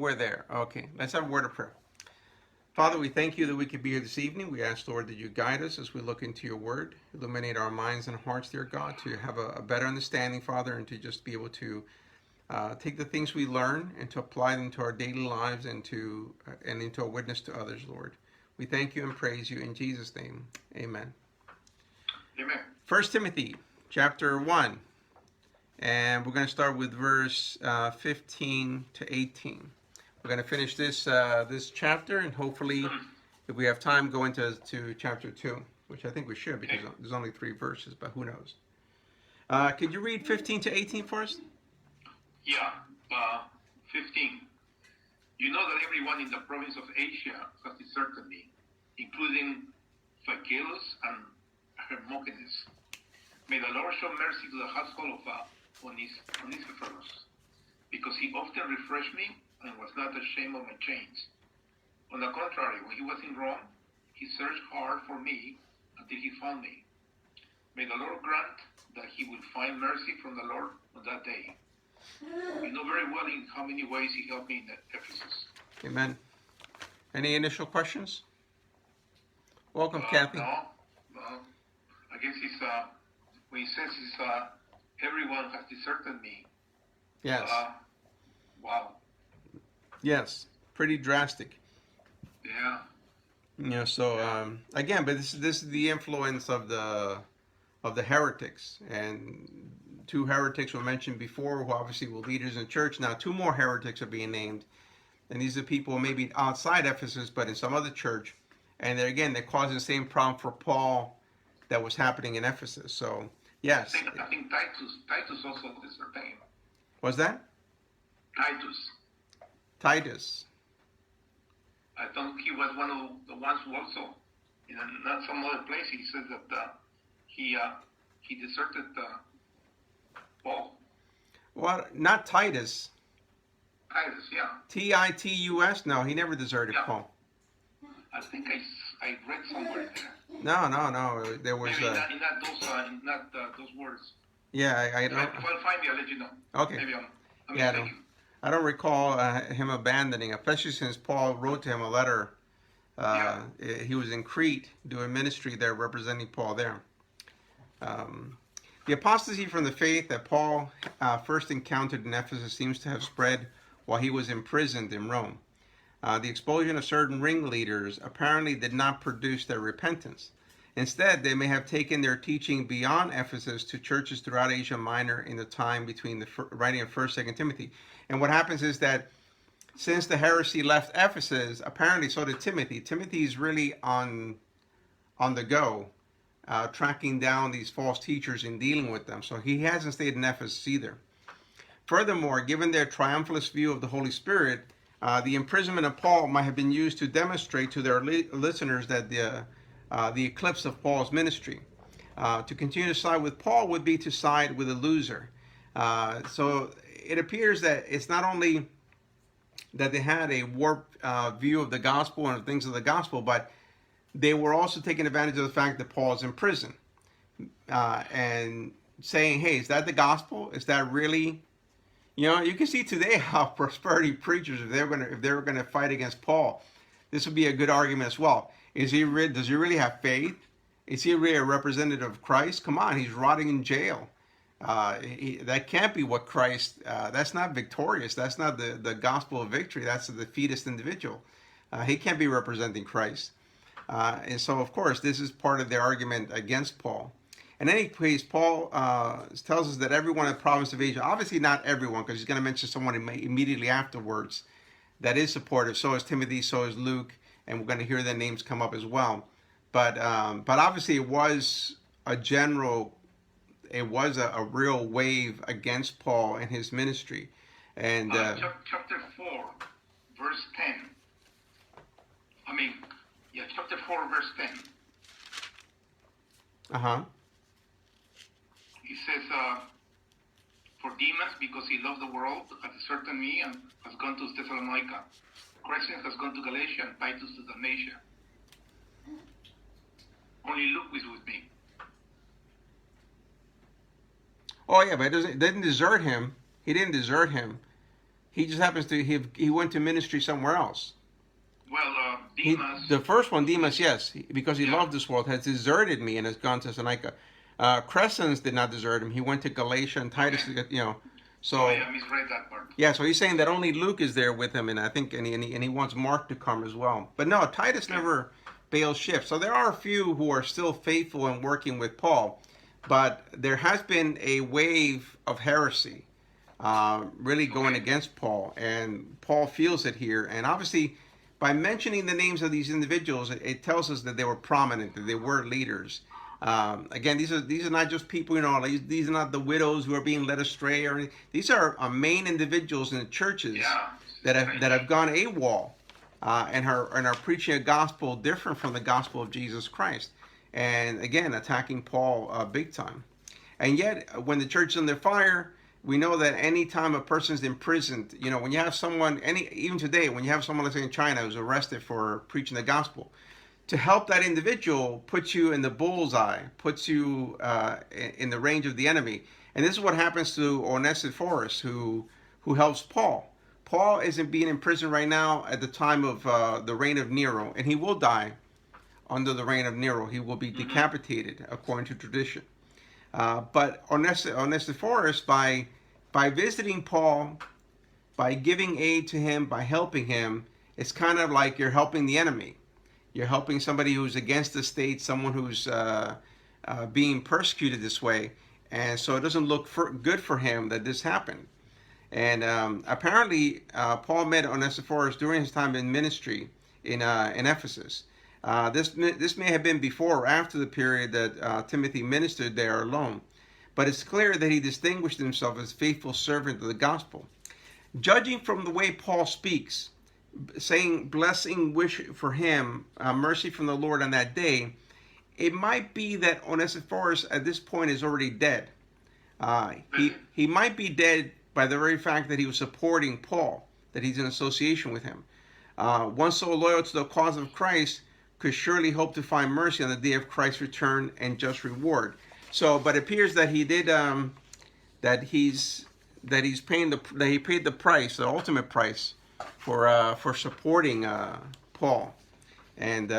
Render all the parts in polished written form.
we're there. Okay, let's have a word of prayer. Father, we thank you that we could be here this evening. We ask, Lord, that you guide us as we look into your word. Illuminate our minds and hearts, dear God, to have a better understanding, Father, and to just be able to take the things we learn and to apply them to our daily lives and into a witness to others, Lord. We thank you and praise you in Jesus' name. Amen. Amen. 1 Timothy chapter 1. And we're going to start with verse 15 to 18. We're going to finish this chapter, and hopefully, if we have time, go into chapter 2, which I think we should, because there's only 3 verses, but who knows. Could you read 15 to 18 for us? Yeah, 15. You know that everyone in the province of Asia has deserted me, including Phygelus and Hermogenes. May the Lord show mercy to the household of Onesiphorus, because he often refreshed me and was not ashamed of my chains. On the contrary, when he was in Rome, he searched hard for me until he found me. May the Lord grant that he will find mercy from the Lord on that day. You know very well in how many ways he helped me in Ephesus. Amen. Any initial questions? Welcome, Kathy. No. I guess he's when he says everyone has deserted me. Yes. Wow. Yes. Pretty drastic. Yeah. Yeah. So again, but this is the influence of the heretics, and 2 heretics were mentioned before, who obviously were leaders in church. Now 2 more heretics are being named, and these are people maybe outside Ephesus, but in some other church, and they're causing the same problem for Paul that was happening in Ephesus. So yes. I think Titus also deserted him. Was that? Titus. I thought he was one of the ones who also, in not some other place, he said that he deserted Paul. Well, not Titus. Titus, yeah. Titus? No, he never deserted Paul. I think I read somewhere there. No. There was. Maybe not those words. Yeah, I don't. If I'll find it, I'll let you know. Okay. Maybe I'm mistaken. I don't recall him abandoning, especially since Paul wrote to him a letter. He was in Crete doing ministry there, representing Paul there. The apostasy from the faith that Paul first encountered in Ephesus seems to have spread while he was imprisoned in Rome. The expulsion of certain ringleaders apparently did not produce their repentance. Instead, they may have taken their teaching beyond Ephesus to churches throughout Asia Minor in the time between the writing of 1st, 2nd Timothy. And what happens is that since the heresy left Ephesus, apparently so did Timothy. Timothy is really on the go, tracking down these false teachers and dealing with them. So he hasn't stayed in Ephesus either. Furthermore, given their triumphalist view of the Holy Spirit, the imprisonment of Paul might have been used to demonstrate to their listeners that the eclipse of Paul's ministry. To continue to side with Paul would be to side with a loser. So it appears that it's not only that they had a warped view of the gospel and of things of the gospel, but they were also taking advantage of the fact that Paul is in prison and saying, hey, is that the gospel? Is that really? You can see today how prosperity preachers, if they were going to fight against Paul, this would be a good argument as well. Does he really have faith? Is he really a representative of Christ? Come on, he's rotting in jail. That can't be what Christ. That's not victorious. That's not the gospel of victory. That's the defeatist individual. He can't be representing Christ. And so, of course, this is part of their argument against Paul. In any case, Paul tells us that everyone in the province of Asia, obviously not everyone, because he's going to mention someone immediately afterwards that is supportive. So is Timothy, so is Luke, and we're going to hear their names come up as well. But obviously it was a real wave against Paul and his ministry. And chapter 4, verse 10. Chapter 4, verse 10. He says, for Demas, because he loved the world, has deserted me and has gone to Thessalonica. Crescens has gone to Galatia and Titus to Dalmatia. Only Luke is with me. Oh yeah, but it didn't desert him. He didn't desert him. He just happens to he went to ministry somewhere else. Well, Demas. The first one, Demas, yes, because he Yeah. loved this world, has deserted me and has gone to Thessalonica. Crescens did not desert him. He went to Galatia, and Titus, So I misread that part. yeah, so he's saying that only Luke is there with him, and I think and he wants Mark to come as well. But no, Titus never bails shift. So there are a few who are still faithful and working with Paul, but there has been a wave of heresy, really going against Paul, and Paul feels it here. And obviously, by mentioning the names of these individuals, it tells us that they were prominent, that they were leaders. Again, these are not just people, these are not the widows who are being led astray, or anything. These are main individuals in the churches that have gone AWOL, and are preaching a gospel different from the gospel of Jesus Christ, and again attacking Paul big time. And yet, when the church is under fire, we know that any time a person's imprisoned, when you have someone, even today, when you have someone, let's say in China, who's arrested for preaching the gospel, to help that individual puts you in the bullseye, puts you in the range of the enemy. And this is what happens to Onesiphorus, who helps Paul. Paul isn't being imprisoned right now at the time of the reign of Nero, and he will die under the reign of Nero. He will be decapitated, according to tradition. But Onesiphorus, by visiting Paul, by giving aid to him, by helping him, it's kind of like you're helping the enemy. You're helping somebody who's against the state, someone who's being persecuted this way. And so it doesn't look good for him that this happened. And apparently, Paul met Onesiphorus during his time in ministry in Ephesus. This may have been before or after the period that Timothy ministered there alone. But it's clear that he distinguished himself as a faithful servant of the gospel. Judging from the way Paul speaks, saying blessing, wish for him, mercy from the Lord on that day, it might be that Onesiphorus at this point is already dead. He might be dead by the very fact that he was supporting Paul, that he's in association with him. One so loyal to the cause of Christ could surely hope to find mercy on the day of Christ's return and just reward. So, but it appears that he did that he paid the price, the ultimate price, for supporting Paul. And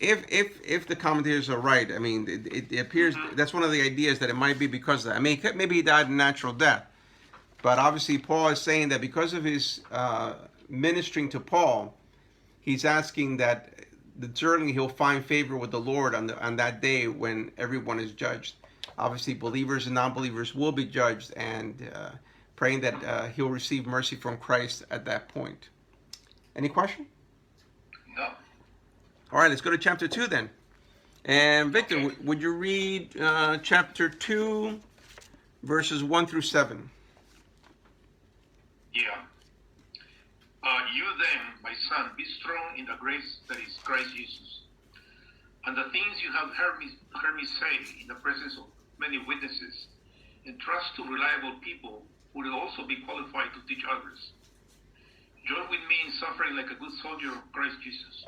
if the commentators are right, I mean, it appears that's one of the ideas, that it might be because of that. I mean, maybe he died a natural death, but obviously Paul is saying that because of his ministering to Paul, he's asking that certainly he'll find favor with the Lord on that day when everyone is judged. Obviously, believers and non-believers will be judged, and praying that he'll receive mercy from Christ at that point. Any question? No. All right, let's go to chapter 2 then. And Victor, Okay. would you read chapter 2, verses 1 through 7? Yeah. You then, my son, be strong in the grace that is Christ Jesus. And the things you have heard me say in the presence of many witnesses, entrust to reliable people who will also be qualified to teach others. Join with me in suffering like a good soldier of Christ Jesus.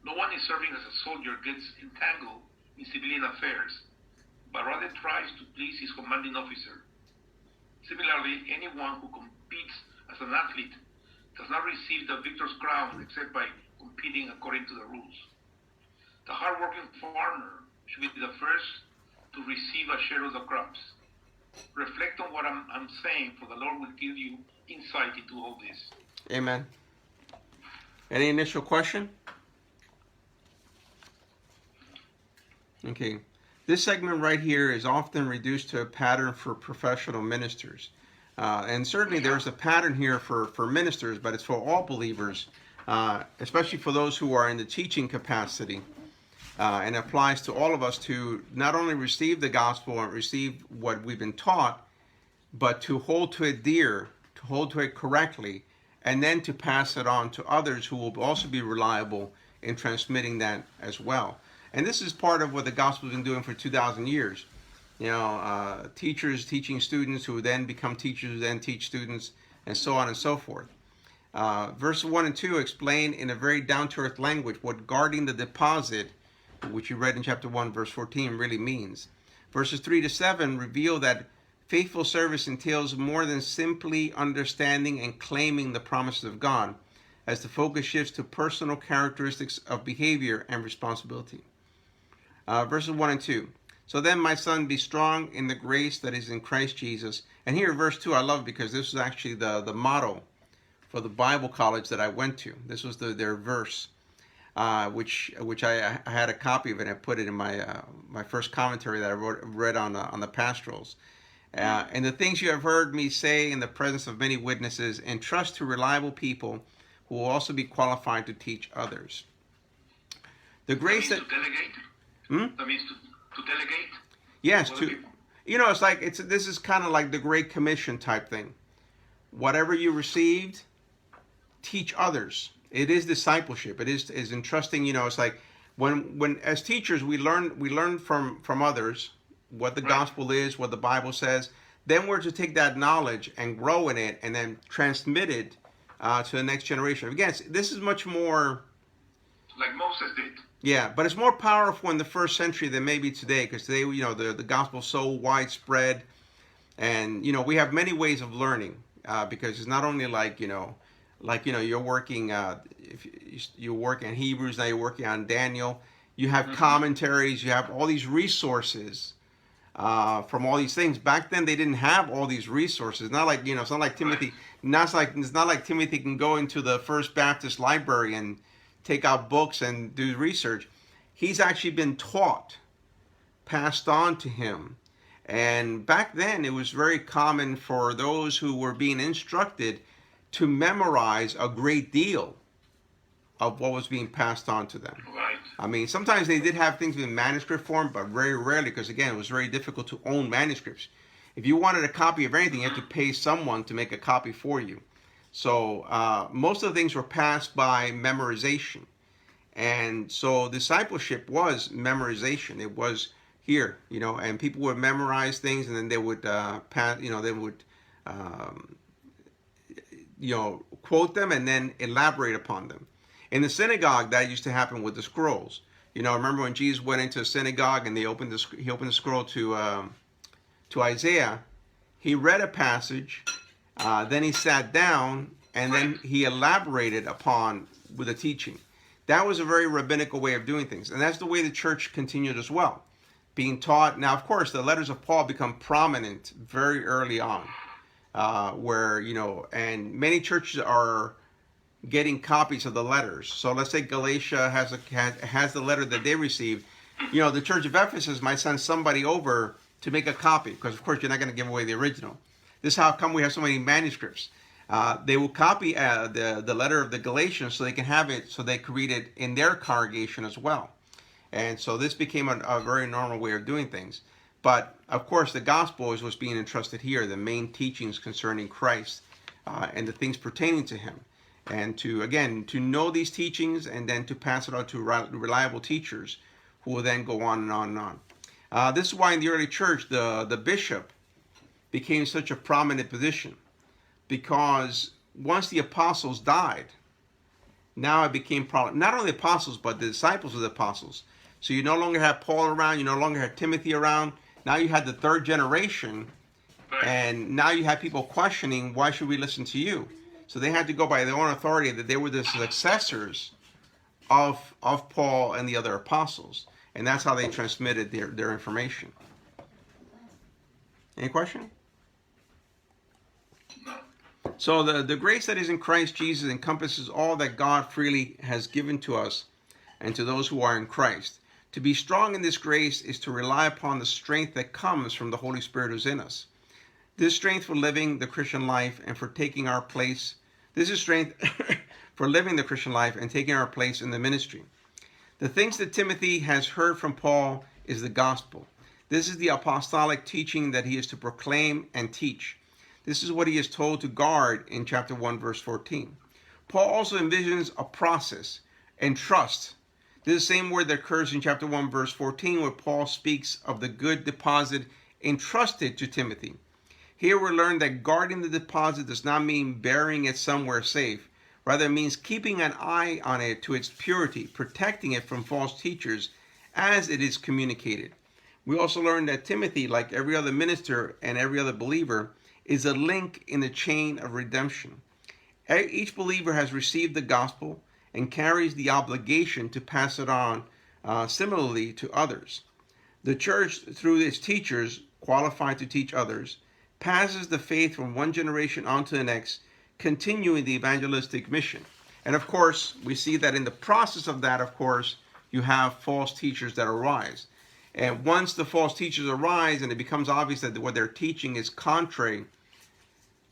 No one is serving as a soldier gets entangled in civilian affairs, but rather tries to please his commanding officer. Similarly, anyone who competes as an athlete does not receive the victor's crown except by competing according to the rules. The hard-working farmer should be the first to receive a share of the crops. Reflect on what I'm saying, for the Lord will give you insight into all this. Amen. Any initial question? Okay. This segment right here is often reduced to a pattern for professional ministers. And certainly there's a pattern here for ministers, but it's for all believers, especially for those who are in the teaching capacity. And applies to all of us to not only receive the gospel and receive what we've been taught, but to hold to it dear, to hold to it correctly, and then to pass it on to others who will also be reliable in transmitting that as well. And this is part of what the gospel has been doing for 2,000 years. Teachers teaching students who then become teachers who then teach students, and so on and so forth. Verses 1 and 2 explain in a very down-to-earth language what guarding the deposit, which you read in chapter 1, verse 14, really means. Verses 3 to 7 reveal that Faithful service entails more than simply understanding and claiming the promises of God, as the focus shifts to personal characteristics of behavior and responsibility. Verses 1 and 2. So then, my son, be strong in the grace that is in Christ Jesus. And here, verse 2, I love because this was actually the motto for the Bible college that I went to. This was their verse, which I had a copy of it, and I put it in my first commentary that I read on the pastorals. And the things you have heard me say in the presence of many witnesses, entrust to reliable people who will also be qualified to teach others. The grace that delegate. That means to delegate. Yes, it's like this is kind of like the Great Commission type thing. Whatever you received, teach others. It is discipleship. It is entrusting. It's like when as teachers we learn from others what the gospel is, what the Bible says. Then we're to take that knowledge and grow in it, and then transmit it to the next generation. Again, this is much more like Moses did. Yeah, but it's more powerful in the first century than maybe today, because today, the gospel's so widespread, and we have many ways of learning, because it's not only like you're working if you're working on Hebrews, now you're working on Daniel. You have commentaries, you have all these resources from all these things. Back then, they didn't have all these resources. Not like it's not like Timothy. It's not like Timothy can go into the First Baptist Library and take out books and do research. He's actually been taught, passed on to him. And back then, it was very common for those who were being instructed to memorize a great deal of what was being passed on to them. Right. I mean, sometimes they did have things in manuscript form, but very rarely, because again, it was very difficult to own manuscripts. If you wanted a copy of anything, you had to pay someone to make a copy for you. So most of the things were passed by memorization. And so discipleship was memorization. It was here, and people would memorize things, and then they would quote them and then elaborate upon them. In the synagogue, that used to happen with the scrolls. Remember when Jesus went into a synagogue and he opened the scroll to Isaiah. He read a passage, then he sat down, and then he elaborated upon with the teaching. That was a very rabbinical way of doing things, and that's the way the church continued as well, being taught. Now, of course, the letters of Paul become prominent very early on, where and many churches are getting copies of the letters. So let's say Galatia has the letter that they received. The Church of Ephesus might send somebody over to make a copy, because of course you're not going to give away the original. This is how come we have so many manuscripts. They will copy the letter of the Galatians so they can have it, so they can read it in their congregation as well. And so this became a very normal way of doing things. But of course, the gospel is what's being entrusted here, the main teachings concerning Christ and the things pertaining to him. And to know these teachings, and then to pass it on to reliable teachers who will then go on and on and on. This is why in the early church, the bishop became such a prominent position, because once the apostles died, now it became problem. Not only the apostles, but the disciples of the apostles. So you no longer have Paul around, you no longer have Timothy around. Now you had the third generation, and now you have people questioning, why should we listen to you? So they had to go by their own authority that they were the successors of Paul and the other apostles. And that's how they transmitted their information. Any question? So the grace that is in Christ Jesus encompasses all that God freely has given to us and to those who are in Christ. To be strong in this grace is to rely upon the strength that comes from the Holy Spirit who's in us. This strength for living the Christian life and for taking our place. This is strength for living the Christian life and taking our place in the ministry. The things that Timothy has heard from Paul is the gospel. This is the apostolic teaching that he is to proclaim and teach. This is what he is told to guard in chapter 1, verse 14. Paul also envisions a process and trust. This is the same word that occurs in chapter 1, verse 14, where Paul speaks of the good deposit entrusted to Timothy. Here we learn that guarding the deposit does not mean burying it somewhere safe. Rather, it means keeping an eye on it to its purity, protecting it from false teachers as it is communicated. We also learn that Timothy, like every other minister and every other believer, is a link in the chain of redemption. Each believer has received the gospel and carries the obligation to pass it on similarly to others. The church, through its teachers qualified to teach others, passes the faith from one generation on to the next, continuing the evangelistic mission. And of course, we see that in the process of that, of course, you have false teachers that arise. And once the false teachers arise and it becomes obvious that what they're teaching is contrary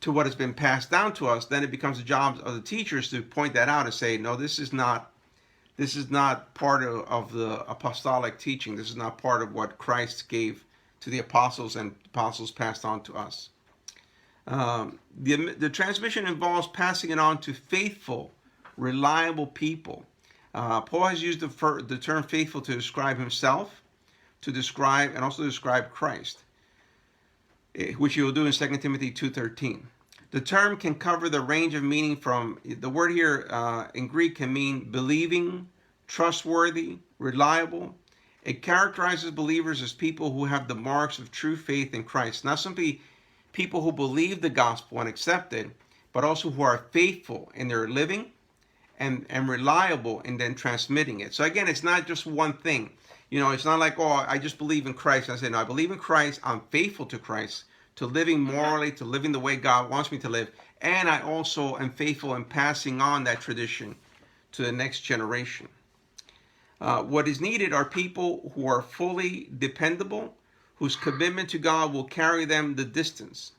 to what has been passed down to us, then it becomes the job of the teachers to point that out and say, no, this is not part of the apostolic teaching. This is not part of what Christ gave to the apostles and apostles passed on to us. The transmission involves passing it on to faithful, reliable people. Paul has used the term faithful to describe himself, to describe and also describe Christ, which he will do in 2 Timothy 2:13. The term can cover the range of meaning from, the word here in Greek can mean believing, trustworthy, reliable. It characterizes believers as people who have the marks of true faith in Christ. Not simply people who believe the gospel and accept it, but also who are faithful in their living and reliable in then transmitting it. So again, it's not just one thing. You know, it's not like, oh, I just believe in Christ. I say, no, I believe in Christ. I'm faithful to Christ, to living morally, to living the way God wants me to live. And I also am faithful in passing on that tradition to the next generation. What is needed are people who are fully dependable, whose commitment to God will carry them the distance.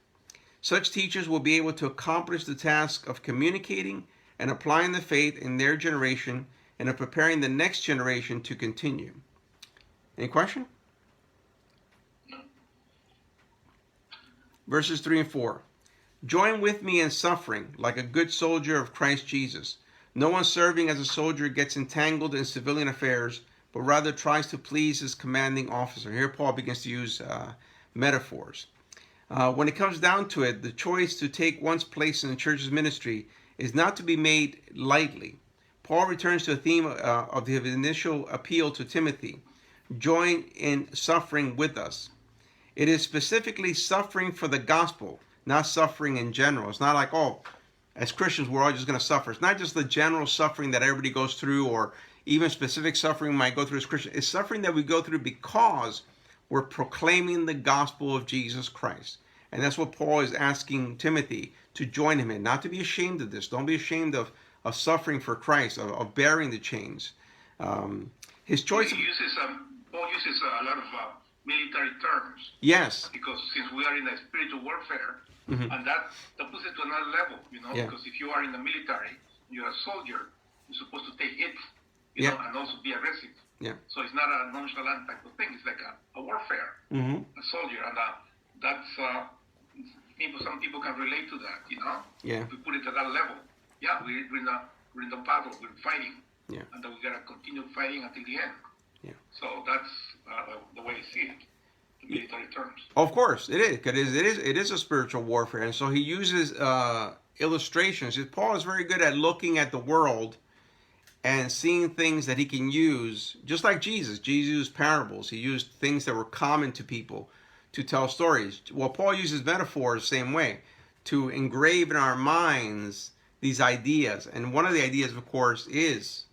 Such teachers will be able to accomplish the task of communicating and applying the faith in their generation and of preparing the next generation to continue. Any question? No. Verses 3 and 4. Join with me in suffering like a good soldier of Christ Jesus. No one serving as a soldier gets entangled in civilian affairs, but rather tries to please his commanding officer. Here Paul begins to use metaphors. When it comes down to it, the choice to take one's place in the church's ministry is not to be made lightly. Paul returns to the theme of his initial appeal to Timothy. Join in suffering with us. It is specifically suffering for the gospel, not suffering in general. It's not like, oh, as Christians, we're all just going to suffer. It's not just the general suffering that everybody goes through, or even specific suffering we might go through as Christians. It's suffering that we go through because we're proclaiming the gospel of Jesus Christ. And that's what Paul is asking Timothy to join him in, not to be ashamed of this. Don't be ashamed of suffering for Christ, of bearing the chains. His choice... Paul uses a lot of military terms. Yes. Because since we are in a spiritual warfare, Mm-hmm. and that puts it to another level, you know, Yeah. because if you are in the military, you're a soldier, you're supposed to take hits, you Yeah. know, and also be aggressive. Yeah. So it's not a nonchalant type of thing. It's like a warfare, Mm-hmm. a soldier, and that's some people can relate to that, you know. Yeah. If we put it at that level, yeah, we're in the battle, we're fighting, Yeah. and then we gotta continue fighting until the end. Yeah. So that's the way I see it. Military terms. Of course, it is. It is a spiritual warfare, and so he uses illustrations. Paul is very good at looking at the world and seeing things that he can use, just like Jesus. Jesus used parables. He used things that were common to people to tell stories. Well, Paul uses metaphors the same way to engrave in our minds these ideas. And one of the ideas, of course, is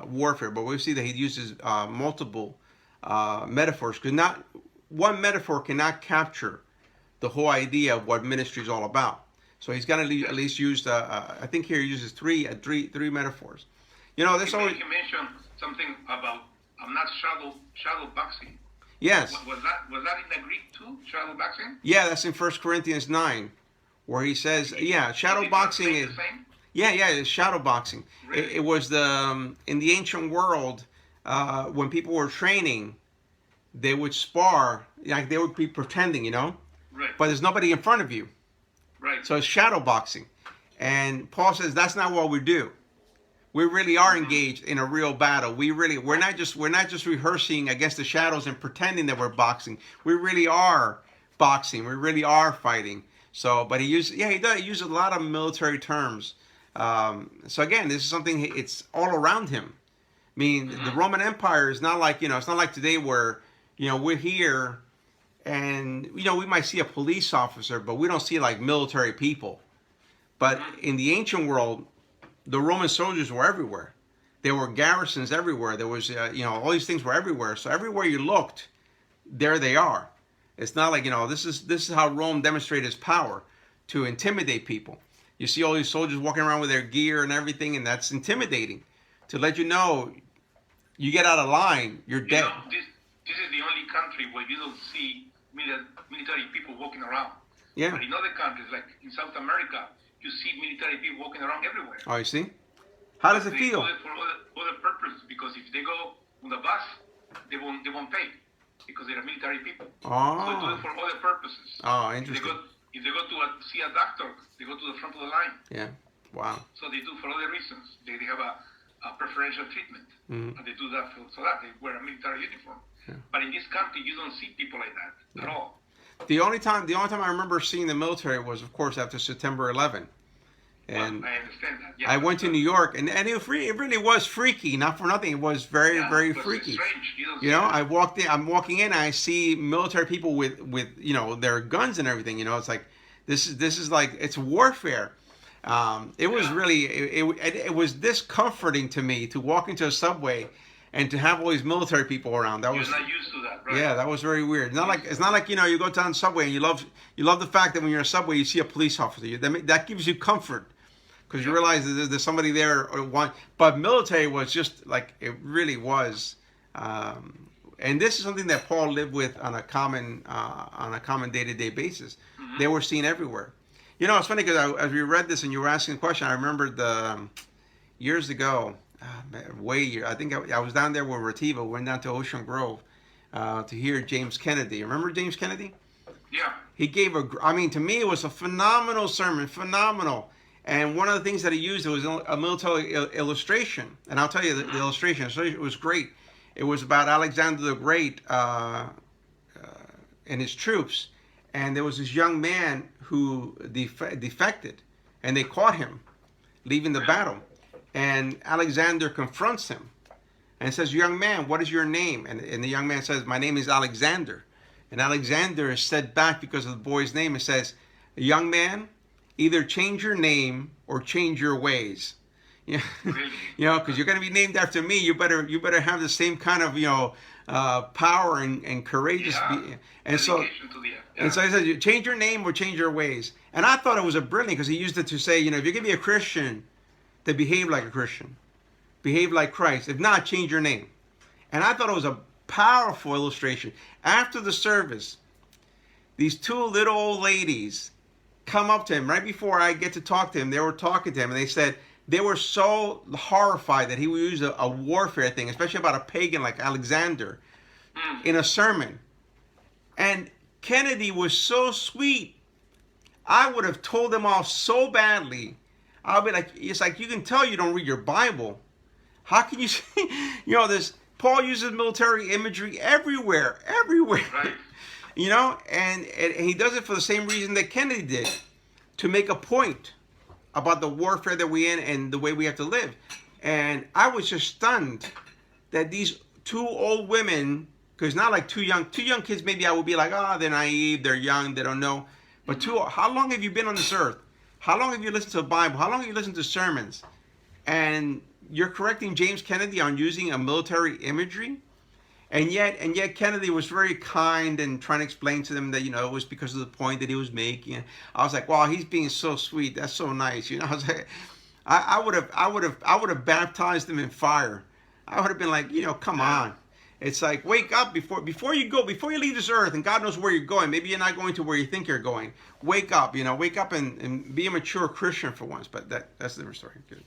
warfare. But we see that he uses multiple metaphors, because not one metaphor cannot capture the whole idea of what ministry is all about. So he's got to at least use, I think here he uses three metaphors. You know, there's always... You mentioned something about, I'm not shadow boxing. Yes. Was that in the Greek too, shadow boxing? Yeah, that's in 1 Corinthians 9, where he says, yeah, shadow boxing is... Yeah, it's shadow boxing. Really? It was in the ancient world, when people were training, they would spar, like they would be pretending, you know? Right. But there's nobody in front of you. Right. So it's shadow boxing. And Paul says that's not what we do. We really are engaged in a real battle. We're not just rehearsing against the shadows and pretending that we're boxing. We really are boxing. We really are fighting. So, but he uses a lot of military terms. So again, this is something, it's all around him. I mean, the Roman Empire is not like, it's not like today where, we're here, and we might see a police officer, but we don't see like military people. But in the ancient world, the Roman soldiers were everywhere. There were garrisons everywhere. There was, all these things were everywhere. So everywhere you looked, there they are. It's not like, this is how Rome demonstrated its power, to intimidate people. You see all these soldiers walking around with their gear and everything, and that's intimidating. To let you know, you get out of line, you're dead. This is the only country where you don't see military people walking around. Yeah. But in other countries, like in South America, you see military people walking around everywhere. Oh, you see? How does it feel? They do it for other purposes, because if they go on the bus, they won't pay, because they're military people. Oh. So they do it for other purposes. Oh, interesting. If they go to see a doctor, they go to the front of the line. Yeah. Wow. So they do for other reasons. They have a preferential treatment. Mm-hmm. And they do that so that they wear a military uniform. Yeah. But in this country, you don't see people like that at all. The only time I remember seeing the military was, of course, after September 11. And I understand that. Yeah, I went to New York, and it really was freaky. Not for nothing, it was very, very freaky. Strange. I'm walking in, and I see military people with their guns and everything. It's like this is like, it's warfare. It was really it was discomforting to me to walk into a subway and to have all these military people around. You're not used to that, right? Yeah, that was very weird. It's not like you go down the subway and you love the fact that when you're in a subway you see a police officer. That gives you comfort, because you realize that there's somebody there. But military was just like, it really was. And this is something that Paul lived with on a common day-to-day basis. Mm-hmm. They were seen everywhere. It's funny, because as we read this and you were asking the question, I remembered years ago. I think I was down there with Rativa. We went down to Ocean Grove to hear James Kennedy. Remember James Kennedy? Yeah. He gave to me it was a phenomenal sermon, phenomenal. And one of the things that he used was a military illustration. And I'll tell you the illustration. So it was great. It was about Alexander the Great and his troops. And there was this young man who defected, and they caught him leaving the battle. And Alexander confronts him and says, "Young man, what is your name?" And the young man says, "My name is Alexander." And Alexander is set back because of the boy's name. It says, "Young man, either change your name or change your ways." Because you're going to be named after me. You better have the same kind of power and courageous. Yeah. And so he says, "Change your name or change your ways." And I thought it was brilliant, because he used it to say, if you're going to be a Christian, to behave like a Christian, behave like Christ. If not, change your name. And I thought it was a powerful illustration. After the service, these two little old ladies come up to him right before I get to talk to him. They were talking to him, and they said they were so horrified that he would use a warfare thing, especially about a pagan like Alexander, in a sermon. And Kennedy was so sweet. I would have told them off so badly. I'll be like, it's like, you can tell you don't read your Bible. How can you see, this, Paul uses military imagery everywhere. Right. And he does it for the same reason that Kennedy did, to make a point about the warfare that we're in and the way we have to live. And I was just stunned that these two old women, because not like two young kids, maybe I would be like, they're naive, they're young, they don't know. But how long have you been on this earth? How long have you listened to the Bible? How long have you listened to sermons? And you're correcting James Kennedy on using a military imagery? And yet Kennedy was very kind and trying to explain to them that, it was because of the point that he was making. I was like, wow, he's being so sweet. That's so nice. I was like, I would have baptized them in fire. I would have been like, come on. It's like, wake up before you leave this earth, and God knows where you're going. Maybe you're not going to where you think you're going. Wake up, wake up and be a mature Christian for once. But that's a different story. Good.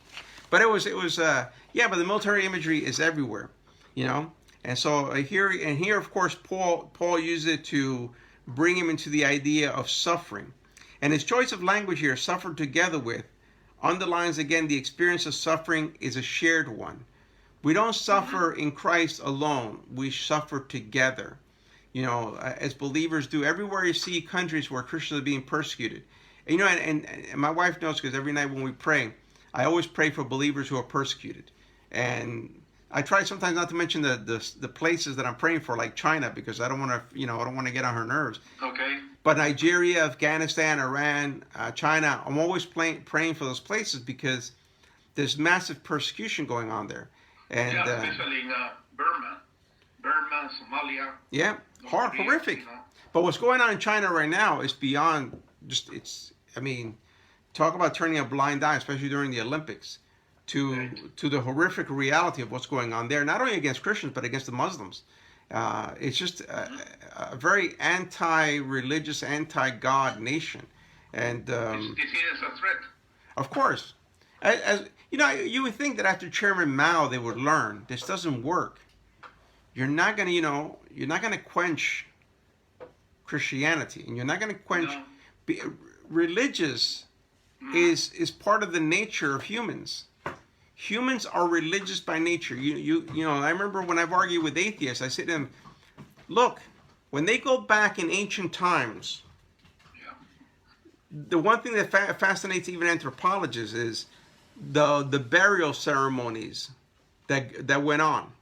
But it was but the military imagery is everywhere, And so here, of course, Paul used it to bring him into the idea of suffering. And his choice of language here, "suffered together with," underlines again the experience of suffering is a shared one. We don't suffer in Christ alone. We suffer together. As believers do. Everywhere you see countries where Christians are being persecuted. And my wife knows, because every night when we pray, I always pray for believers who are persecuted. And I try sometimes not to mention the places that I'm praying for, like China, because I don't want to, I don't want to get on her nerves. Okay. But Nigeria, Afghanistan, Iran, China, I'm always praying for those places because there's massive persecution going on there. And yeah, especially in Burma, Somalia. Yeah, horrific. But what's going on in China right now is beyond just, talk about turning a blind eye, especially during the Olympics, to the horrific reality of what's going on there, not only against Christians, but against the Muslims. It's just a very anti-religious, anti-God nation. And it's seen as a threat. Of course. As you would think that after Chairman Mao, they would learn this doesn't work. You're not going to quench Christianity, and you're not going to quench religious is part of the nature of humans. Humans are religious by nature. I remember when I've argued with atheists, I say to them, look, when they go back in ancient times, the one thing that fascinates even anthropologists is the burial ceremonies that went on.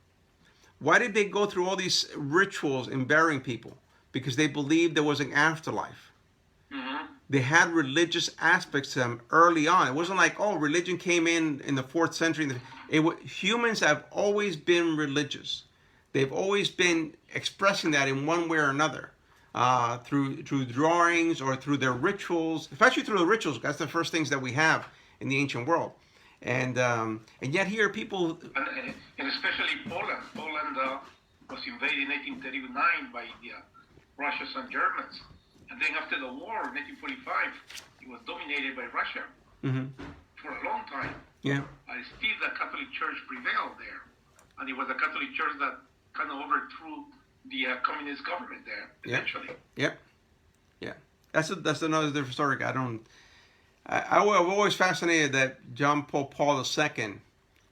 Why did they go through all these rituals in burying people? Because they believed there was an afterlife. Mm-hmm. They had religious aspects to them early on. It wasn't like, religion came in the 4th century. Humans have always been religious. They've always been expressing that in one way or another, through drawings or through their rituals, especially through the rituals. That's the first things that we have in the ancient world. And yet here people... And especially Poland. Poland was invaded in 1839 by the Russians and Germans. And then after the war, in 1945, it was dominated by Russia for a long time. Yeah. And still the Catholic Church prevailed there. And it was the Catholic Church that kind of overthrew the communist government there, eventually. Yep. Yeah. That's another different story. I'm always fascinated that John Paul II,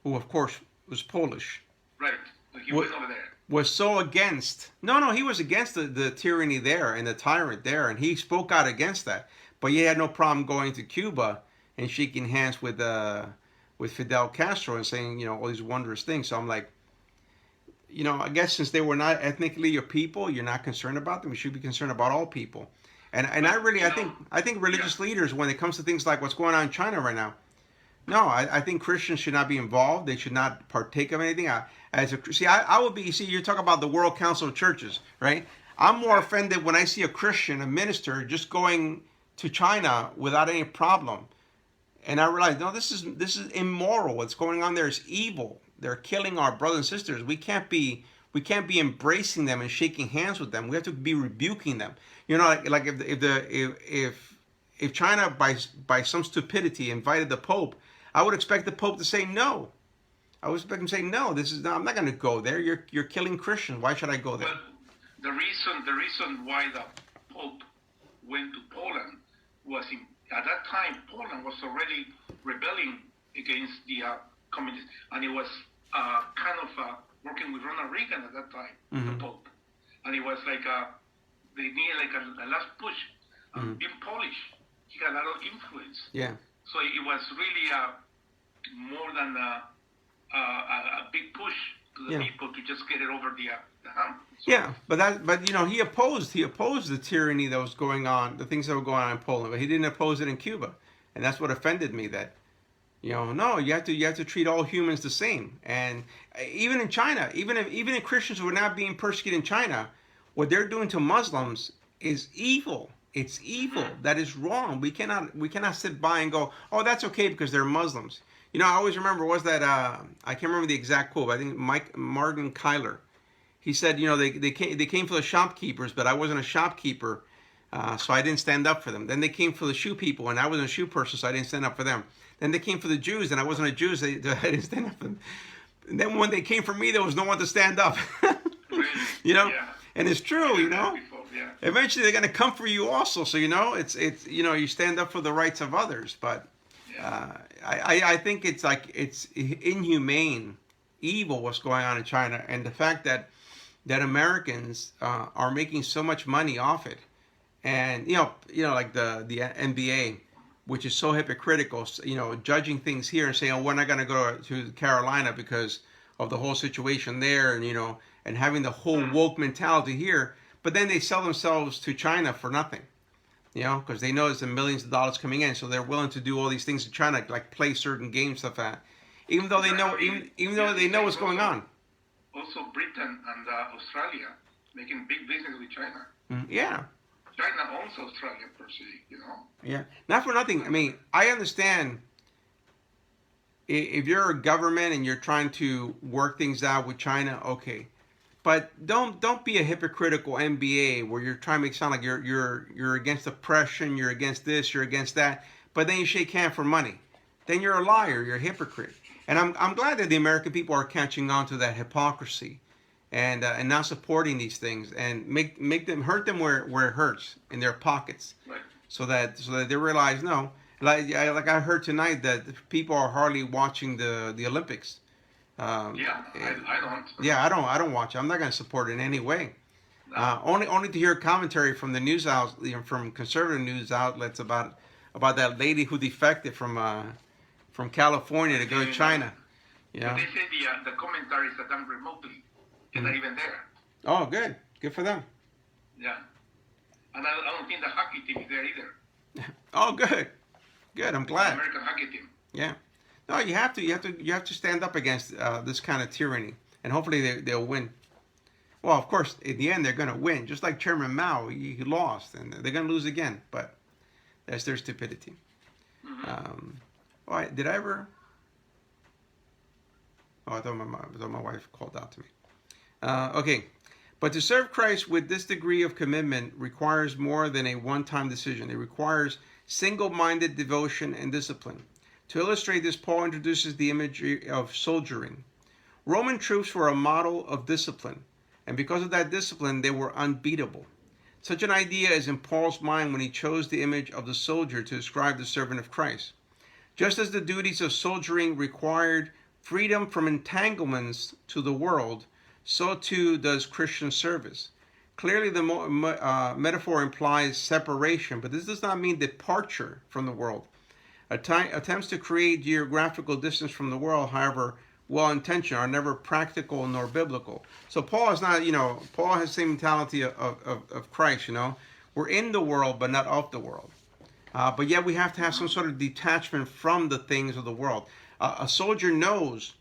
who of course was Polish, right? But he went over there. Was so against. No, he was against the tyranny there and the tyrant there, and he spoke out against that. But he had no problem going to Cuba and shaking hands with Fidel Castro and saying, all these wondrous things. So I'm like, I guess since they were not ethnically your people, you're not concerned about them. You should be concerned about all people. And I think religious leaders, when it comes to things like what's going on in China right now, no, I think Christians should not be involved. They should not partake of anything. I would be. You're talking about the World Council of Churches, right? I'm more offended when I see a Christian, a minister, just going to China without any problem, and I realize, no, this is immoral. What's going on there is evil. They're killing our brothers and sisters. We can't be embracing them and shaking hands with them. We have to be rebuking them. Like if China by some stupidity invited the Pope, I would expect the Pope to say no. I would expect him to say no. I'm not going to go there. You're killing Christians. Why should I go there? Well, the reason why the Pope went to Poland was at that time Poland was already rebelling against the communists, and it was working with Ronald Reagan at that time, the Pope, and it was like they needed like a last push. Being Polish, he had a lot of influence. Yeah. So it was really more than a big push to the people to just get it over the hump. So, yeah, but he opposed the tyranny that was going on, the things that were going on in Poland, but he didn't oppose it in Cuba, and that's what offended me. That no, you have to treat all humans the same, and even in China, even if Christians who are not being persecuted in China, what they're doing to Muslims is evil. It's evil. That is wrong. We cannot sit by and go, oh, that's okay because they're Muslims. I always remember, was that I can't remember the exact quote. I think Martin Kyler. He said, they came for the shopkeepers, but I wasn't a shopkeeper, so I didn't stand up for them. Then they came for the shoe people, and I wasn't a shoe person, so I didn't stand up for them. Then they came for the Jews, and I wasn't a Jew, so I didn't stand up for them. And then when they came for me, there was no one to stand up. Yeah. And it's true, Yeah. Eventually they're going to come for you also. So it's you stand up for the rights of others. But I think it's inhumane, evil what's going on in China, and the fact that Americans are making so much money off it, and like the NBA, which is so hypocritical, judging things here and saying, oh, we're not going to go to Carolina because of the whole situation there, and and having the whole woke mentality here. But then they sell themselves to China for nothing, because they know there's millions of dollars coming in, so they're willing to do all these things in China, like play certain games, stuff like that, even though they know, even though they know what's going on. Also, Britain and Australia making big business with China. Yeah. China owns Australia per se, Yeah, not for nothing. I mean, I understand if you're a government and you're trying to work things out with China, okay. But don't be a hypocritical MBA where you're trying to make it sound like you're against oppression, you're against this, you're against that, but then you shake hands for money. Then you're a liar, you're a hypocrite. And I'm glad that the American people are catching on to that hypocrisy, and not supporting these things, and make them hurt them where it hurts, in their pockets, right. so that they realize, no, like I heard tonight that people are hardly watching the Olympics. I don't. Yeah, I don't watch it. I'm not going to support it in any way. No. Only to hear commentary from the news from conservative news outlets about that lady who defected from California to go to China. Yeah. They say the commentaries are done remotely. You're not even there. Oh, good for them. Yeah, and I don't think the hockey team is there either. Oh, good. I'm glad. The American hockey team. Yeah. No, you have to stand up against this kind of tyranny, and hopefully they'll win. Well, of course, in the end they're going to win, just like Chairman Mao. He lost, and they're going to lose again. But that's their stupidity. Did I ever? Oh, I thought my wife called out to me. Okay. But to serve Christ with this degree of commitment requires more than a one-time decision. It requires single-minded devotion and discipline. To illustrate this, Paul introduces the imagery of soldiering. Roman troops were a model of discipline, and because of that discipline, they were unbeatable. Such an idea is in Paul's mind when he chose the image of the soldier to describe the servant of Christ. Just as the duties of soldiering required freedom from entanglements to the world, so too does Christian service. Clearly, the metaphor implies separation, but this does not mean departure from the world. Attempts to create geographical distance from the world, however well-intentioned, are never practical nor biblical. So Paul is not, Paul has the same mentality of Christ, We're in the world, but not of the world. But yet we have to have some sort of detachment from the things of the world. A soldier knows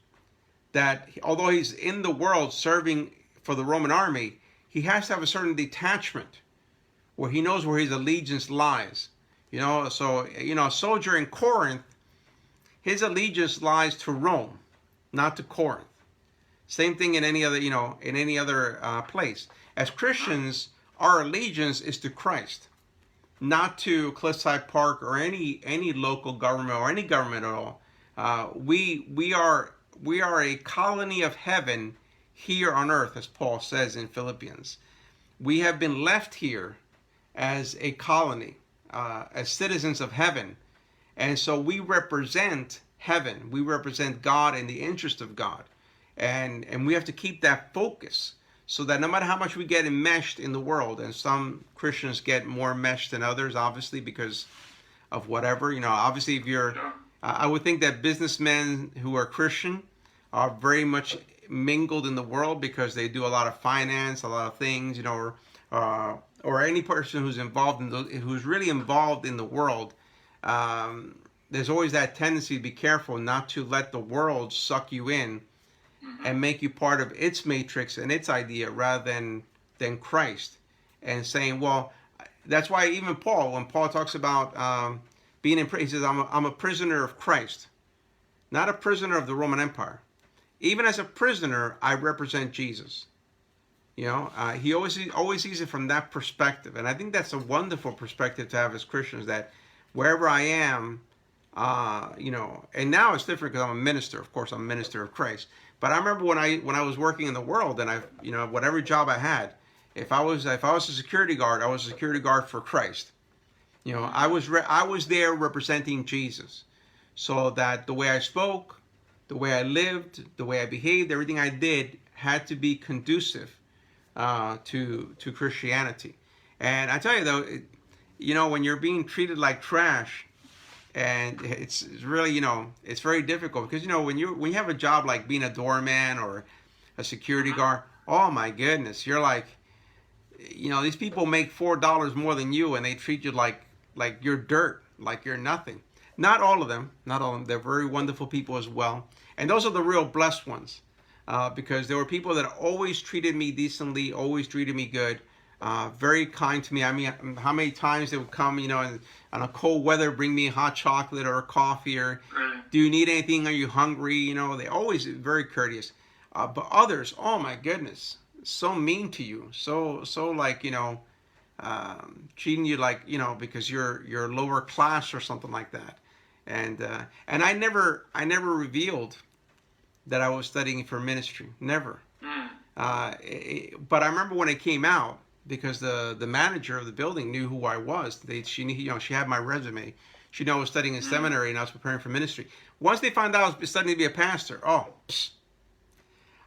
that although he's in the world serving for the Roman army, he has to have a certain detachment where he knows where his allegiance lies. So a soldier in Corinth, his allegiance lies to Rome, not to Corinth. Same thing in any other place. As Christians, our allegiance is to Christ, not to Cliffside Park or any local government or any government at all. We are a colony of heaven here on earth, as Paul says in Philippians. We have been left here as a colony, as citizens of heaven. And so we represent heaven. We represent God in the interest of God. And we have to keep that focus so that no matter how much we get enmeshed in the world, and some Christians get more enmeshed than others, obviously, because of whatever, obviously if you're, I would think that businessmen who are Christian are very much mingled in the world because they do a lot of finance, a lot of things, or any person who's who's really involved in the world. There's always that tendency to be careful not to let the world suck you in and make you part of its matrix and its idea rather than Christ. And saying, well, that's why even Paul, when Paul talks about being in prison, he says, I'm a prisoner of Christ, not a prisoner of the Roman Empire. Even as a prisoner, I represent Jesus. He always sees it from that perspective. And I think that's a wonderful perspective to have as Christians, that wherever I am, and now it's different because I'm a minister. Of course, I'm a minister of Christ. But I remember when I was working in the world, and whatever job I had, if I was a security guard, I was a security guard for Christ. I was there representing Jesus, so that the way I spoke, the way I lived, the way I behaved, everything I did had to be conducive to Christianity. And I tell you though, when you're being treated like trash, And it's really, it's very difficult because, when you have a job like being a doorman or a security guard, oh my goodness, you're like, these people make $4 more than you, and they treat you like you're dirt, like you're nothing. Not all of them. They're very wonderful people as well, and those are the real blessed ones, because there were people that always treated me decently, always treated me good, very kind to me. I mean, how many times they would come, and on a cold weather, bring me hot chocolate or coffee, or do you need anything? Are you hungry? They always very courteous. But others, oh my goodness, so mean to you, so like, treating you like, because you're lower class or something like that. And I never revealed that I was studying for ministry. Never. But I remember when it came out, because the manager of the building knew who I was. She knew, she had my resume. She knew I was studying in seminary and I was preparing for ministry. Once they found out I was studying to be a pastor, I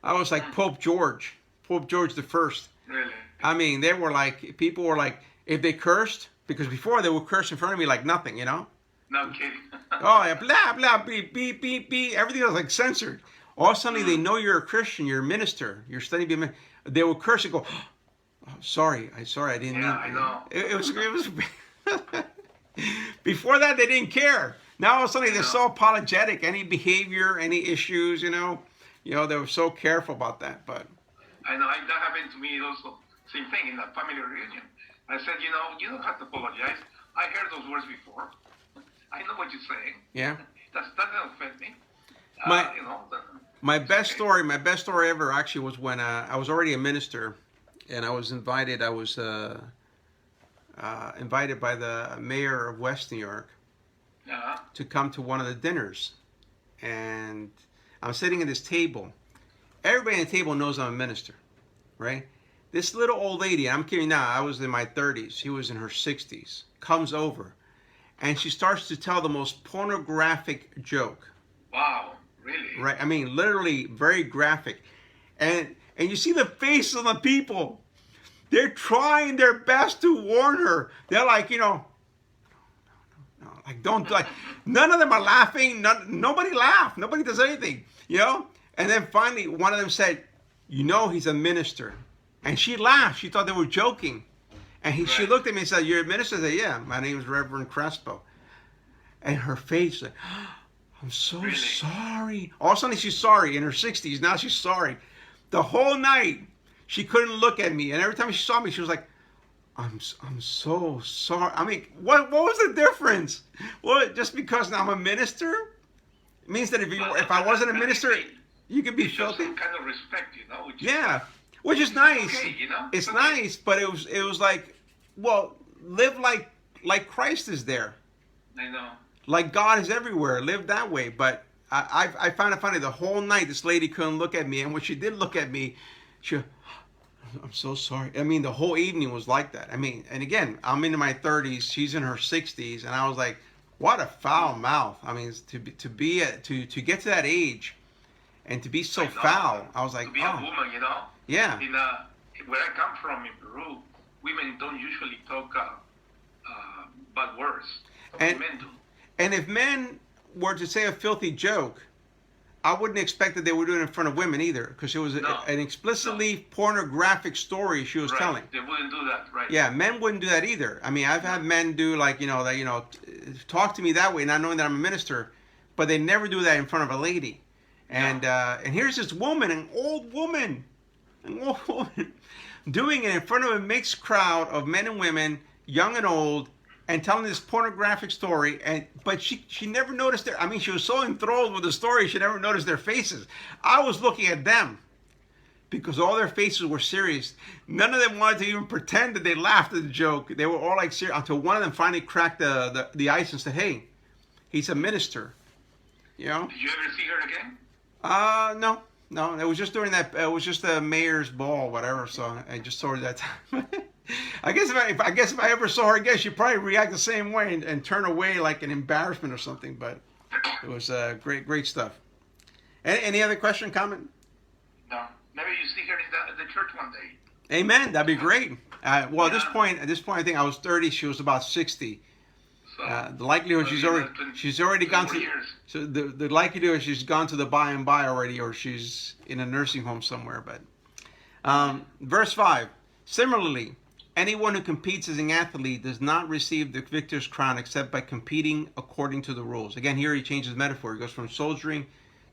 was like Pope George the First. Really? I mean, people were like, if they cursed, because before they would curse in front of me like nothing, No kidding. Oh, yeah, blah, blah, beep, beep, beep, beep. Everything was like censored. All of a sudden, they know you're a Christian, you're a minister, you're studying to be a minister. They would curse and go, oh, sorry, I didn't mean. I know. It was before that, they didn't care. Now all of a sudden, they're so apologetic. Any behavior, any issues, they were so careful about that. But I know that happened to me also. Same thing in the family reunion. I said, you don't have to apologize. I heard those words before. I know what you're saying. Yeah. That doesn't offend me. My best story ever actually was when I was already a minister, and I was invited. I was invited by the mayor of West New York to come to one of the dinners, and I'm sitting at this table. Everybody at the table knows I'm a minister, right? This little old lady, I'm kidding now, I was in my 30s, she was in her 60s, comes over, and she starts to tell the most pornographic joke. Wow, really? Right, I mean, literally very graphic. And you see the face of the people. They're trying their best to warn her. They're like, no, like, don't, like, none of them are laughing. Nobody laughed. Nobody does anything, And then finally, one of them said, he's a minister. And she laughed. She thought they were joking. And she looked at me and said, you're a minister? I said, yeah, my name is Reverend Crespo. And her face, like, I'm so sorry. All of a sudden, she's sorry. In her 60s, now she's sorry. The whole night, she couldn't look at me. And every time she saw me, she was like, I'm so sorry. I mean, what was the difference? Well, just because I'm a minister? It means that if I wasn't a minister, you could be filthy. Some kind of respect, Which is nice. Okay, It's nice, but it was like, well, live like Christ is there. I know. Like God is everywhere. Live that way. But I found it funny. The whole night, this lady couldn't look at me, and when she did look at me, I'm so sorry. I mean, the whole evening was like that. I mean, and again, I'm in my 30s. She's in her 60s, and I was like, what a foul mouth. I mean, to get to that age, and to be so foul. I was like, to be a woman, Yeah. Where I come from in Peru, women don't usually talk bad words. Men do. And if men were to say a filthy joke, I wouldn't expect that they would do it in front of women either, because it was an explicitly pornographic story she was telling. They wouldn't do that, right? Yeah, men wouldn't do that either. I mean, I've had men do talk to me that way, not knowing that I'm a minister, but they never do that in front of a lady. And here's this woman, an old woman, doing it in front of a mixed crowd of men and women, young and old, and telling this pornographic story, but she never noticed I mean, she was so enthralled with the story, she never noticed their faces. I was looking at them, because all their faces were serious. None of them wanted to even pretend that they laughed at the joke. They were all like serious, until one of them finally cracked the ice and said, hey, he's a minister. Did you ever see her again? No, it was just during that. It was just the mayor's ball, whatever. So I just saw her that time. I guess if I ever saw her again, she'd probably react the same way and turn away like an embarrassment or something. But it was great stuff. Any other question, comment? No. Maybe you see her in the church one day. Amen. That'd be great. Well, at this point, I think I was 30. She was about 60. So The likelihood she's already gone to. years. So the likelihood is she's gone to the by and by already, or she's in a nursing home somewhere. But verse 5. Similarly, anyone who competes as an athlete does not receive the victor's crown except by competing according to the rules. Again, here he changes metaphor. He goes from soldiering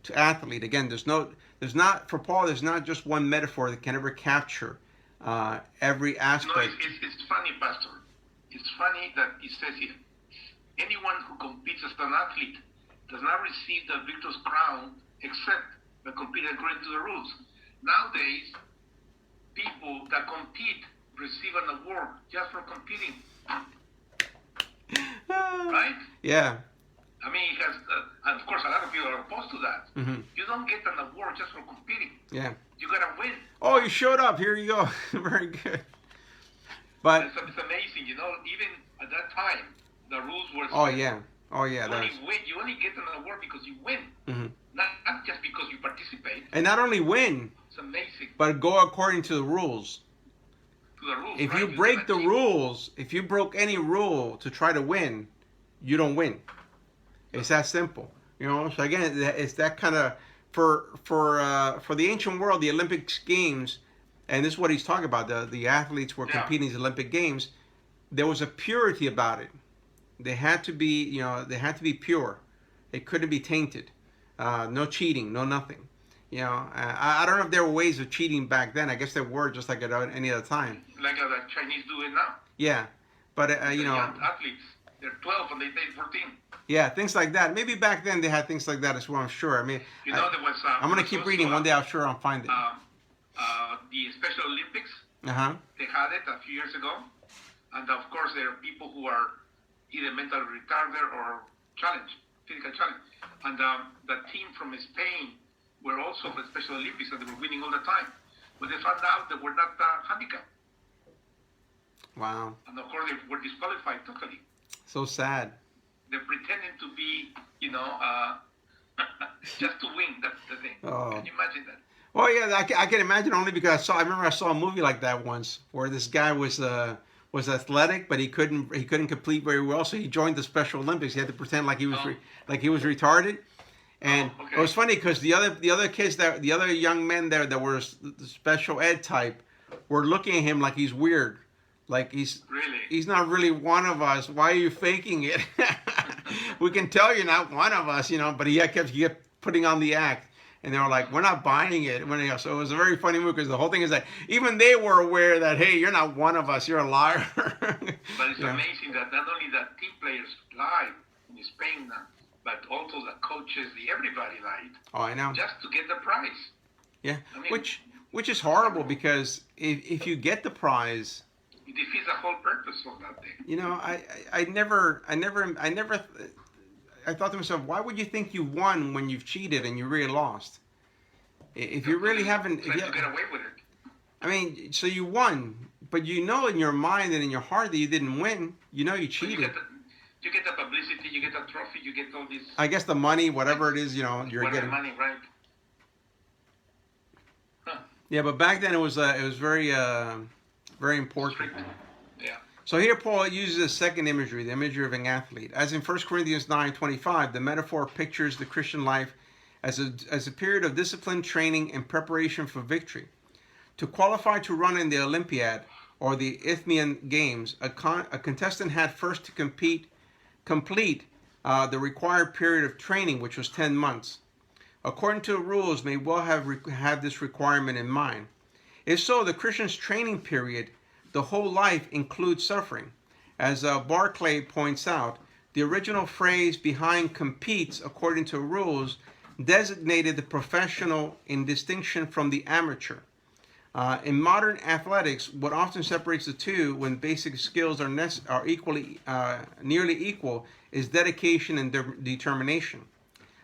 to athlete. Again, there's not for Paul. There's not just one metaphor that can ever capture every aspect. No, it's funny, Pastor. It's funny that it says here, anyone who competes as an athlete does not receive the victor's crown except by competing according to the rules. Nowadays, people that compete receive an award just for competing. Right? Yeah. I mean, it has, and of course, a lot of people are opposed to that. Mm-hmm. You don't get an award just for competing. Yeah. You gotta win. Oh, you showed up. Here you go. Very good. But it's amazing, you know. Even at that time, the rules were. Oh yeah. You only get an award because you win, Mm-hmm. not just because you participate. And not only win, it's amazing. But go according to the rules. To the rules. If right? you break the rules, if you broke any rule to try to win, you don't win. It's that simple, you know. So again, it's that kind of for the ancient world, the Olympic Games, and this is what he's talking about. The athletes were competing in the Olympic Games. There was a purity about it. They had to be, they had to be pure. They couldn't be tainted. No cheating, no nothing. I don't know if there were ways of cheating back then. I guess there were, just like at any other time. Like the Chinese do it now. Yeah, but young athletes, they're 12 and they take 14. Yeah, things like that. Maybe back then they had things like that as well. I'm sure. I mean, there was. I'm gonna keep reading. One day I'm sure I'll find it. The Special Olympics. They had it a few years ago, and of course there are people who are either mentally retarded or physical challenge. And the team from Spain were also the Special Olympics, and they were winning all the time. But they found out they were not handicapped. Wow. And of course they were disqualified totally. So sad. They're pretending to be, just to win. That's the thing. Oh. Can you imagine that? Well, yeah, I can imagine only because I remember I saw a movie like that once where this guy was athletic, but he couldn't complete very well, so he joined the Special Olympics. He had to pretend like he was retarded, and it was funny because the other kids the other young men there that were the special ed type were looking at him like he's weird, like he's not really one of us. Why are you faking it? We can tell you're not one of us, but he kept putting on the act. And they were like, we're not buying it. So it was a very funny movie because the whole thing is that even they were aware that, hey, you're not one of us. You're a liar. But it's amazing that not only the team players lied in Spain, but also the coaches, everybody lied. Oh, I know. Just to get the prize. Yeah, I mean, which is horrible because if you get the prize, it defeats the whole purpose of that thing. I thought to myself, why would you think you won when you've cheated and you really lost? If you really haven't... to get away with it. I mean, so you won, but in your mind and in your heart that you didn't win. You cheated. You get the publicity, you get the trophy, you get all this... I guess the money, whatever it is, you're getting... money, right? Huh. Yeah, but back then it was very, very important. Strict. Yeah. So here Paul uses a second imagery, the imagery of an athlete. As in 1 Corinthians 9:25, the metaphor pictures the Christian life as a period of discipline, training, and preparation for victory. To qualify to run in the Olympiad or the Isthmian Games, a contestant had first to complete the required period of training, which was 10 months. According to the rules, may well have this requirement in mind. If so, the Christian's training period, the whole life, includes suffering. As Barclay points out, the original phrase behind competes according to rules designated the professional in distinction from the amateur. In modern athletics, what often separates the two when basic skills are nearly equal is dedication and determination.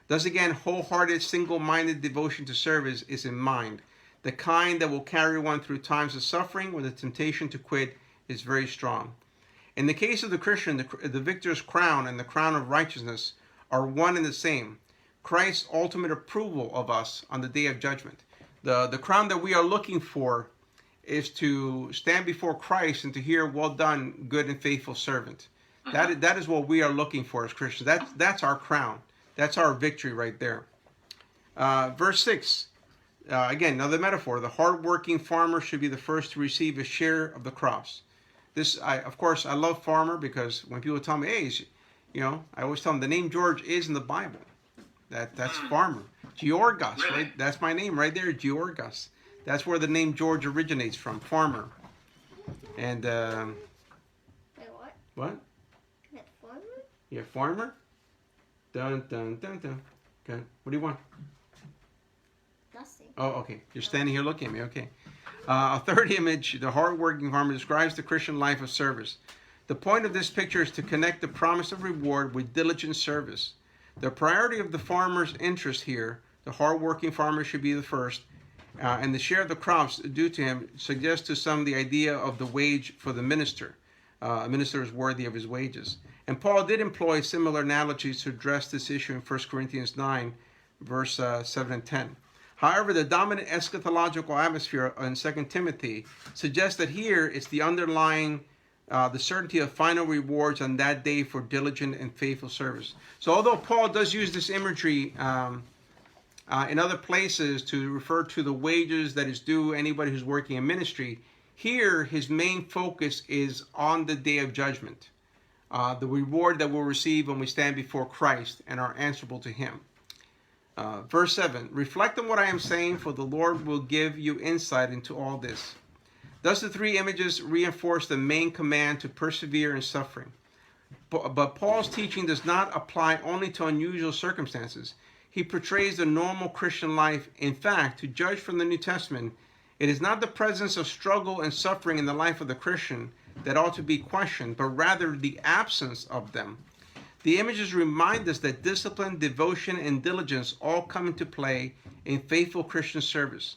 Thus again, wholehearted, single-minded devotion to service is in mind, the kind that will carry one through times of suffering when the temptation to quit is very strong. In the case of the Christian, the victor's crown and the crown of righteousness are one and the same. Christ's ultimate approval of us on the day of judgment. The crown that we are looking for is to stand before Christ and to hear, well done, good and faithful servant. That is what we are looking for as Christians. That's our crown. That's our victory right there. Verse 6. Again, another metaphor. The hardworking farmer should be the first to receive a share of the crops. Of course, I love farmer because when people tell me, hey, I always tell them the name George is in the Bible. That's farmer. Georgas, Really? right? That's my name right there, Georgas. That's where the name George originates from, farmer. And Wait, what? what? That farmer? Yeah, farmer. Dun dun dun dun. Okay. What do you want? Nothing. Oh, okay. You're standing here looking at me. Okay. A third image, the hardworking farmer, describes the Christian life of service. The point of this picture is to connect the promise of reward with diligent service. The priority of the farmer's interest here, the hardworking farmer should be the first, and the share of the crops due to him suggests to some the idea of the wage for the minister. A minister is worthy of his wages. And Paul did employ similar analogies to address this issue in 1 Corinthians 9, verse 7 and 10. However, the dominant eschatological atmosphere in 2 Timothy suggests that here it's the underlying, the certainty of final rewards on that day for diligent and faithful service. So although Paul does use this imagery in other places to refer to the wages that is due anybody who's working in ministry, here his main focus is on the day of judgment, the reward that we'll receive when we stand before Christ and are answerable to him. Verse 7, reflect on what I am saying, for the Lord will give you insight into all this. Thus the three images reinforce the main command to persevere in suffering. But Paul's teaching does not apply only to unusual circumstances. He portrays the normal Christian life. In fact, to judge from the New Testament, it is not the presence of struggle and suffering in the life of the Christian that ought to be questioned, but rather the absence of them. The images remind us that discipline, devotion, and diligence all come into play in faithful Christian service.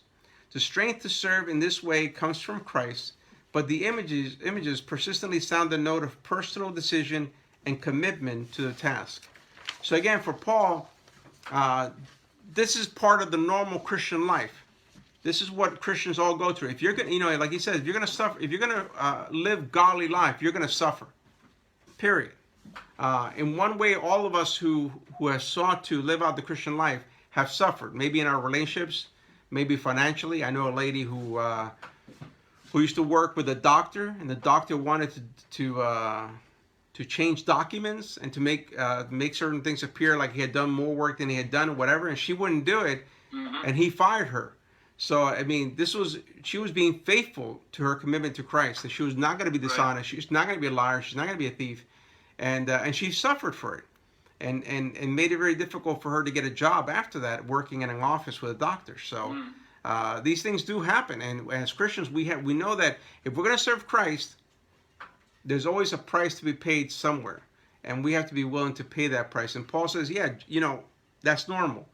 The strength to serve in this way comes from Christ, but the images persistently sound the note of personal decision and commitment to the task. So again, for Paul, this is part of the normal Christian life. This is what Christians all go through. If you're going, like he says, if you're going to suffer, if you're going to live godly life, you're going to suffer. Period. In one way, all of us who have sought to live out the Christian life have suffered. Maybe in our relationships, maybe financially. I know a lady who used to work with a doctor, and the doctor wanted to change documents and to make certain things appear like he had done more work than he had done, or whatever, and she wouldn't do it, and he fired her. So I mean, she was being faithful to her commitment to Christ. That she was not going to be dishonest. She's not going to be a liar. She's not going to be a thief. And she suffered for it, and made it very difficult for her to get a job after that, working in an office with a doctor. So these things do happen, and as Christians, we know that if we're going to serve Christ, there's always a price to be paid somewhere, and we have to be willing to pay that price. And Paul says, yeah, that's normal.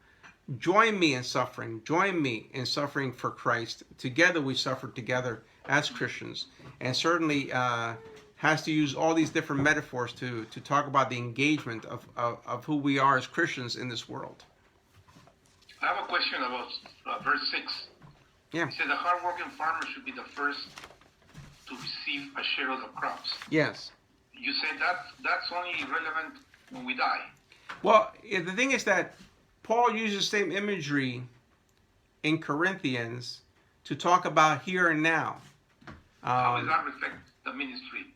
Join me in suffering. Join me in suffering for Christ. Together we suffer together as Christians, and certainly has to use all these different metaphors to talk about the engagement of who we are as Christians in this world. I have a question about verse 6. Yeah. It says the hardworking farmer should be the first to receive a share of the crops. Yes. You said that's only relevant when we die. Well, the thing is that Paul uses the same imagery in Corinthians to talk about here and now. How does that reflect the ministry?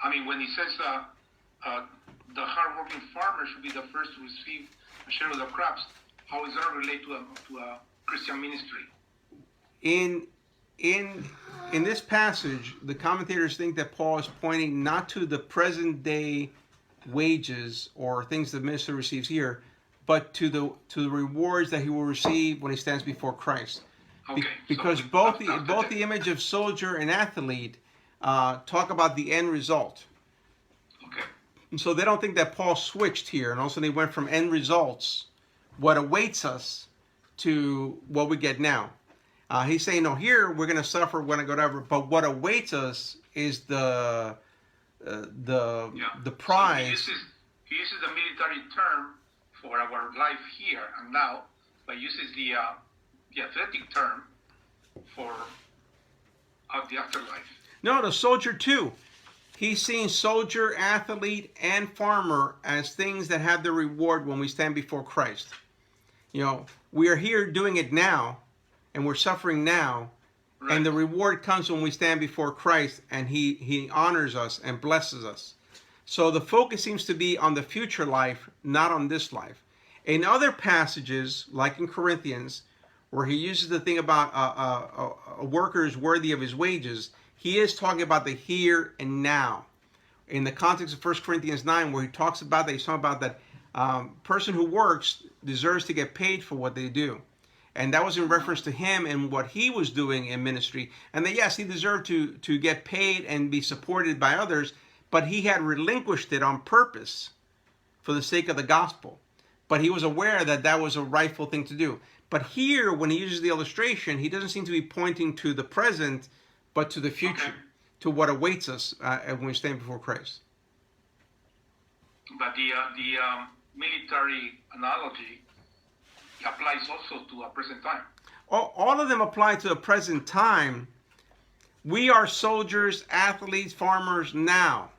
I mean, when he says the hardworking farmer should be the first to receive a share of the crops, how does that relate to a Christian ministry? In this passage, the commentators think that Paul is pointing not to the present day wages or things the minister receives here, but to the rewards that he will receive when he stands before Christ. Okay. Because so both the image of soldier and athlete talk about the end result. Okay. And so they don't think that Paul switched here, and also they went from end results, what awaits us, to what we get now. He's saying, no, here we're going to suffer, we're going to go whatever, but what awaits us is the prize. So he uses the military term for our life here and now, but uses the athletic term for the afterlife. No, the soldier too. He's seeing soldier, athlete, and farmer as things that have their reward when we stand before Christ. You know, we are here doing it now, and we're suffering now, Right. and the reward comes when we stand before Christ, and He honors us and blesses us. So the focus seems to be on the future life, not on this life. In other passages, like in Corinthians, where he uses the thing about a worker is worthy of his wages, he is talking about the here and now. In the context of 1 Corinthians 9, where he talks about that, he's talking about that person who works deserves to get paid for what they do. And that was in reference to him and what he was doing in ministry. And that, yes, he deserved to get paid and be supported by others, but he had relinquished it on purpose for the sake of the gospel. But he was aware that that was a rightful thing to do. But here, when he uses the illustration, he doesn't seem to be pointing to the present, but to the future, to what awaits us when we stand before Christ. But the military analogy applies also to a present time. All of them apply to the present time. We are soldiers, athletes, farmers now.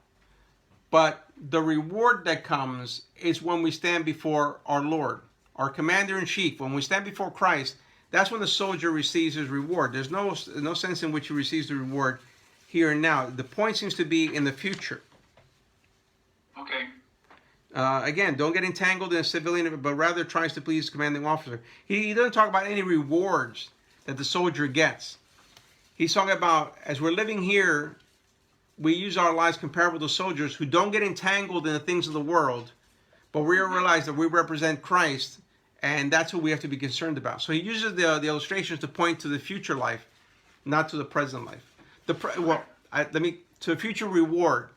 But the reward that comes is when we stand before our Lord, our commander-in-chief. When we stand before Christ, that's when the soldier receives his reward. There's no sense in which he receives the reward here and now. The point seems to be in the future. Okay. Again, don't get entangled in a civilian, but rather tries to please the commanding officer. He doesn't talk about any rewards that the soldier gets. He's talking about, as we're living here, we use our lives comparable to soldiers who don't get entangled in the things of the world, but we realize that we represent Christ, and that's what we have to be concerned about. So he uses the illustrations to point to the future life, not to the present life. To the future reward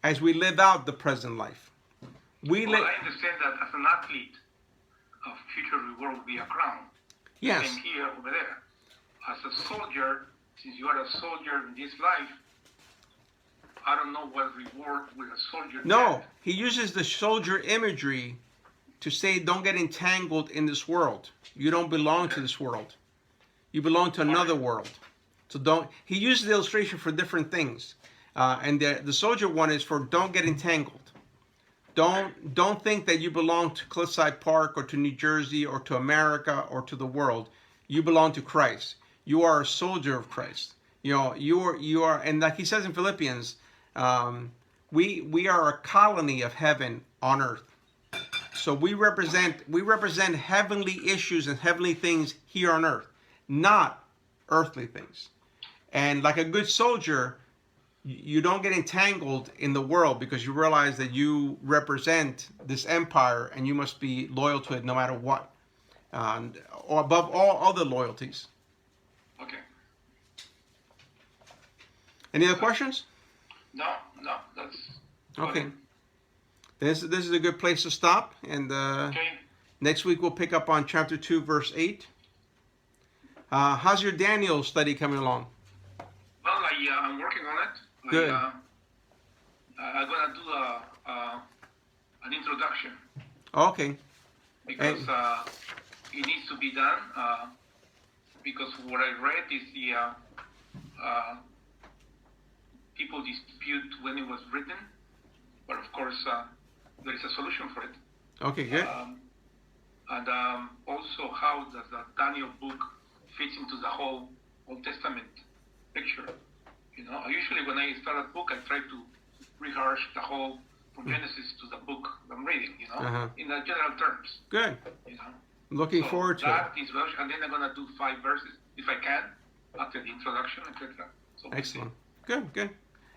as we live out the present life. I understand that as an athlete, a future reward will be a crown. Yes. Same here, over there. As a soldier, since you are a soldier in this life, I don't know what reward will a soldier No, get. he uses the soldier imagery to say, don't get entangled in this world. You don't belong to this world. You belong to another world. So don't. He uses the illustration for different things, and the soldier one is for don't get entangled. Don't think that you belong to Cliffside Park or to New Jersey or to America or to the world. You belong to Christ. You are a soldier of Christ. You are, and like he says in Philippians, we are a colony of heaven on earth. So we represent heavenly issues and heavenly things here on earth, not earthly things. And like a good soldier, you don't get entangled in the world because you realize that you represent this empire and you must be loyal to it no matter what, or above all other loyalties. Okay. Any other questions? No, that's Okay. This is a good place to stop, and okay. next week we'll pick up on chapter 2, verse 8. How's your Daniel study coming along? Well, I'm working on it. Good. I'm gonna do an introduction Okay. because it needs to be done. Because what I read is the people dispute when it was written, but of course there is a solution for it. Okay, good. And also how does the Daniel book fits into the whole Old Testament picture. Usually when I start a book, I try to rehearse the whole from Genesis to the book I'm reading, in the general terms. Good. Looking So forward to it. that is well, and then I'm gonna do 5 verses if I can after the introduction, etc. So we'll Excellent. Good.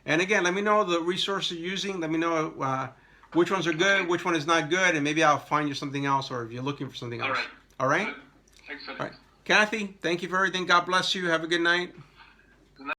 And again, let me know the resources you're using. Let me know which ones are good, which one is not good, and maybe I'll find you something else, or if you're looking for something else. All right. All right? Good. Excellent. All right. Kathy, thank you for everything. God bless you. Have a good night.